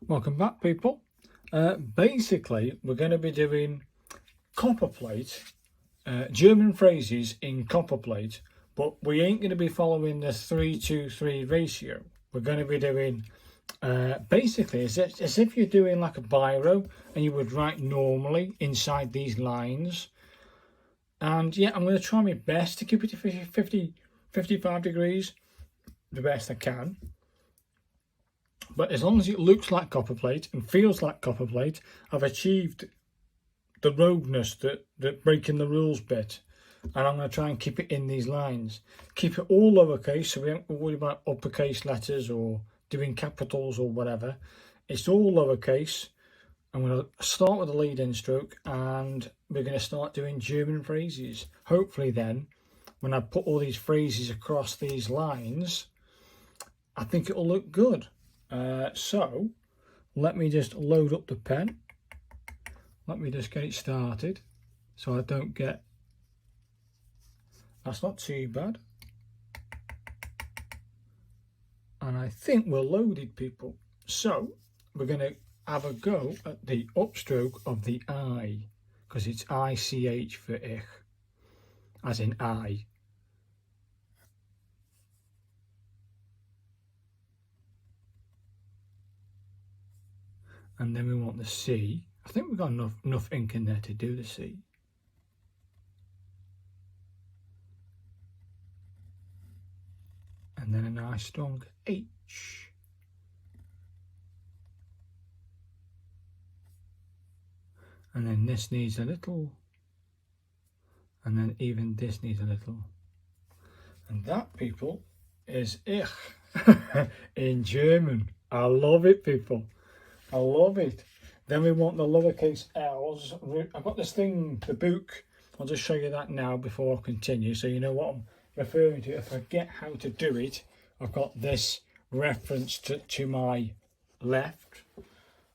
Welcome back, people. Basically, we're going to be doing Copperplate, German phrases in Copperplate, but we ain't going to be following the 3-2-3 ratio. We're going to be doing basically as if you're doing like a biro and you would write normally inside these lines. And yeah, I'm going to try my best to keep it to 55 degrees, the best I can. But as long as it looks like copperplate and feels like copperplate, I've achieved the rogueness, that breaking the rules bit. And I'm going to try and keep it in these lines. Keep it all lowercase, so we don't worry about uppercase letters or doing capitals or whatever. It's all lowercase. I'm going to start with a lead-in stroke, and we're going to start doing German phrases. Hopefully then, when I put all these phrases across these lines, I think it'll look good. So let me just load up the pen. Let me just get it started so I don't get, that's not too bad. And I think we're loaded, people. So we're going to have a go at the upstroke of the I, because it's ICH for ich, as in I. And then we want the C. I think we've got enough ink in there to do the C. And then a nice strong H. And then this needs a little. And then even this needs a little. And that, people, is ich in German. I love it, people. I love it. Then we want the lowercase l's. I've got this thing, the book. I'll just show you that now before I continue, so you know what I'm referring to. If I forget how to do it, I've got this reference to my left.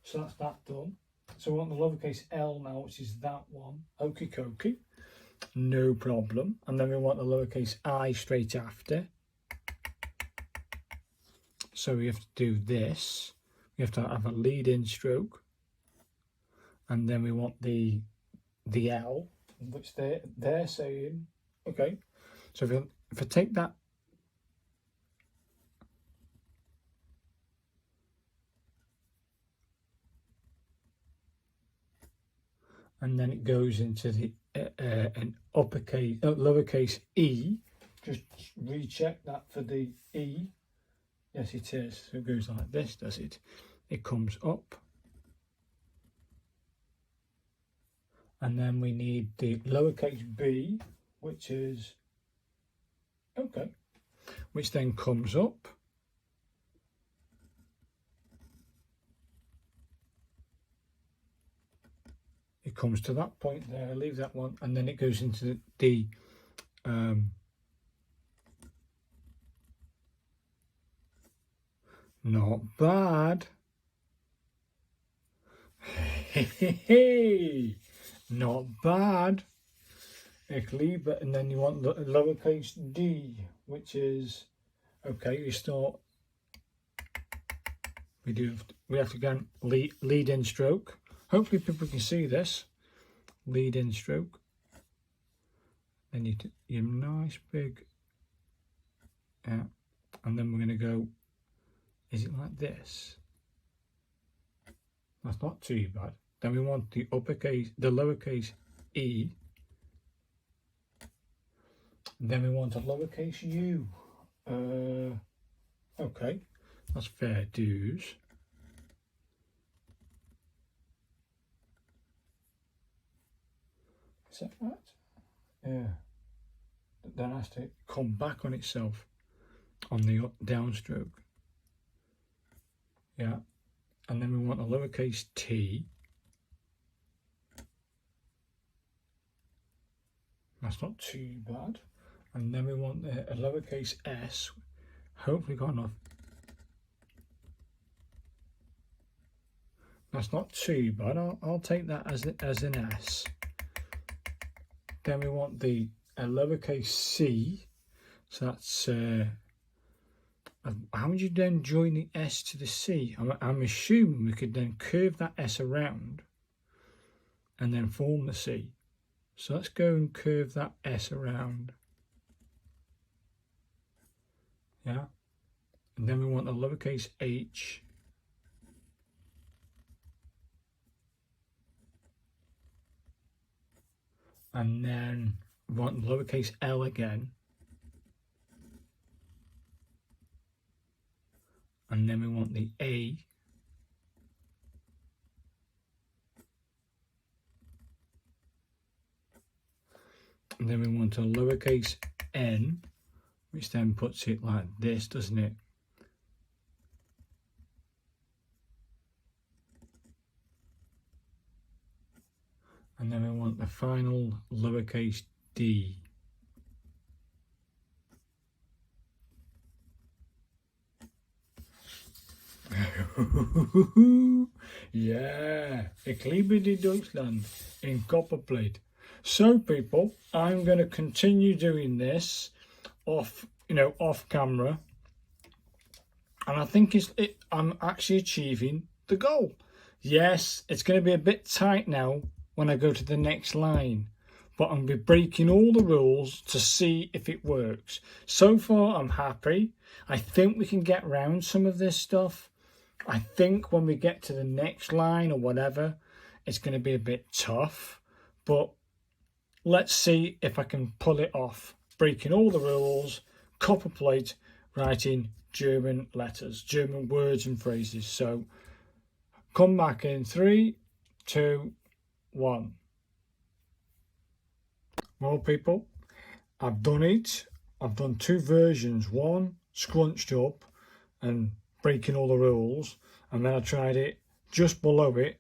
So that's that done. So we want the lowercase l now, which is that one. Okie dokie. No problem. And then we want the lowercase I straight after. So we have to do this. We have to have a lead-in stroke, and then we want the L, which they're saying. Okay, so if I take that, and then it goes into the an uppercase, lowercase e. Just recheck that for the e. Yes, it is. So it goes like this, does it? It comes up. And then we need the lowercase b, which is, okay, which then comes up. It comes to that point there, I leave that one, and then it goes into the not bad. Hey, not bad. Ich liebe, and then you want the lowercase d, which is, okay, you start, we have to go lead in stroke. Hopefully people can see this. Lead in stroke. Then you your nice big, yeah, and then we're going to go, is it like this? That's not too bad. Then we want the uppercase, the lowercase e. And then we want a lowercase u. Okay, that's fair dues. Is that right? Yeah. Then it has to come back on itself on the downstroke. Yeah. And then we want a lowercase t. That's not too bad. And then we want a lowercase s. Hopefully got enough. That's not too bad. I'll take that as an s. Then we want a lowercase c. So that's How would you then join the S to the C? I'm assuming we could then curve that S around and then form the C. So let's go and curve that S around. Yeah. And then we want the lowercase h. And then we want the lowercase l again. And then we want the A. And then we want a lowercase n, which then puts it like this, doesn't it? And then we want the final lowercase d. Yeah, ik liebe die Deutschland in Copperplate. So people, I'm going to continue doing this off camera, and I think I'm actually achieving the goal. Yes, it's going to be a bit tight now when I go to the next line, but I'm going to be breaking all the rules to see if it works. So far, I'm happy. I think we can get around some of this stuff. I think when we get to the next line or whatever, it's going to be a bit tough, but let's see if I can pull it off. Breaking all the rules, Copperplate, writing German letters, German words and phrases. So come back in 3, 2, 1. Well, people, I've done it. I've done 2 versions. One scrunched up and breaking all the rules, and then I tried it just below it,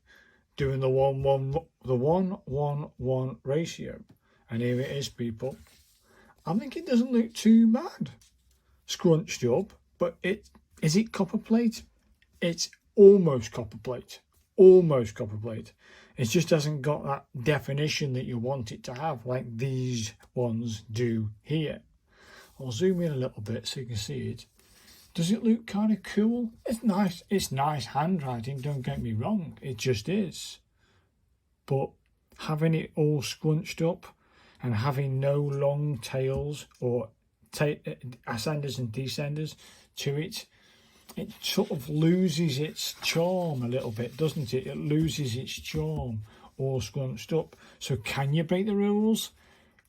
doing the 1-1-1 ratio. And here it is, people. I think it doesn't look too bad scrunched up, but is it Copperplate? It's almost Copperplate. Almost Copperplate. It just hasn't got that definition that you want it to have, like these ones do here. I'll zoom in a little bit so you can see it. Does it look kind of cool? It's nice. It's nice handwriting, don't get me wrong. It just is. But having it all scrunched up and having no long tails or ascenders and descenders to it, it sort of loses its charm a little bit, doesn't it? It loses its charm all scrunched up. So can you break the rules?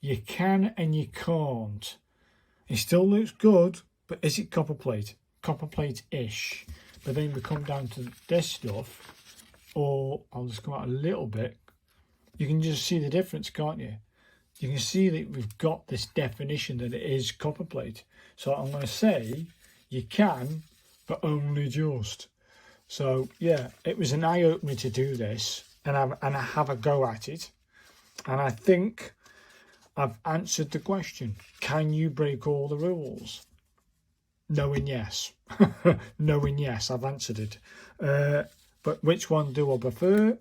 You can and you can't. It still looks good, but is it Copperplate? Copperplate-ish. But then we come down to this stuff, or I'll just come out a little bit. You can just see the difference, can't you? You can see that we've got this definition that it is Copperplate. So I'm going to say you can, but only just. So yeah, it was an eye-opener to do this and I have a go at it. And I think I've answered the question. Can you break all the rules? Knowing yes. Knowing yes, I've answered it. But which one do I prefer?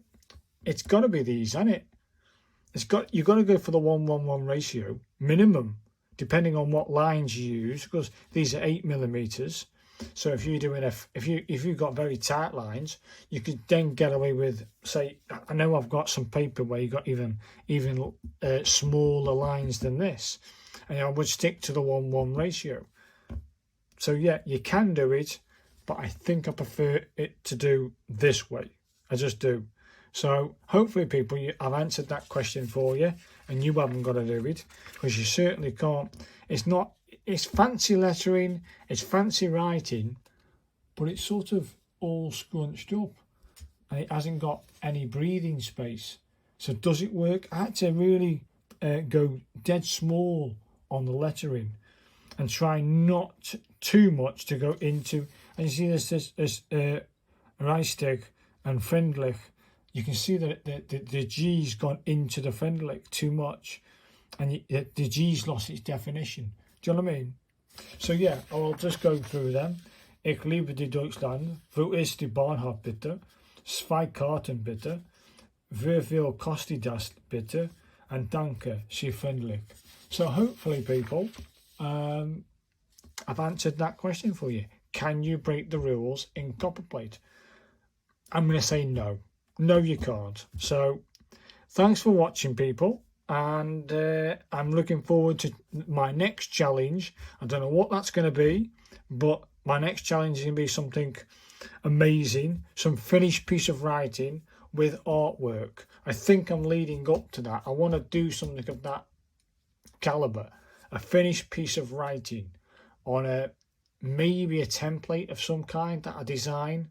It's got to be these, hasn't it? You've got to go for the 1-1-1 ratio minimum, depending on what lines you use, because these are 8mm. So if you're doing if you've got very tight lines, you could then get away with, say, I know I've got some paper where you got even smaller lines than this, and I would stick to the 1-1 ratio. So yeah, you can do it, but I think I prefer it to do this way. I just do. So hopefully, people, I've answered that question for you, and you haven't got to do it, because you certainly can't. It's fancy lettering, it's fancy writing, but it's sort of all scrunched up, and it hasn't got any breathing space. So does it work? I had to really go dead small on the lettering and try not too much to go into. And you see this Reichstag and Friendlich. You can see that the G's gone into the Friendlich too much, and the G's lost its definition. Do you know what I mean? So yeah, I'll just go through them. Ich liebe die Deutschland. Wo ist die Bahnhof bitte? 2 Karten bitte. Wie viel kostet das bitte? And danke, sie friendlich. So hopefully, people, I've answered that question for you. can you break the rules in Copperplate? I'm going to say no. No, you can't. So thanks for watching, people. And I'm looking forward to my next challenge. I don't know what that's going to be, but my next challenge is going to be something amazing, some finished piece of writing with artwork. I think I'm leading up to that. I want to do something of that caliber, a finished piece of writing on maybe a template of some kind that I design.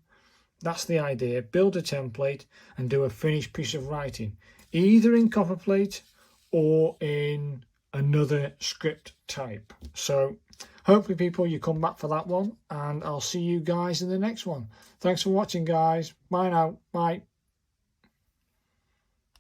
That's the idea. Build a template and do a finished piece of writing, either in Copperplate or in another script type. So hopefully, people, you come back for that one, and I'll see you guys in the next one. Thanks for watching, guys. Bye now. Bye.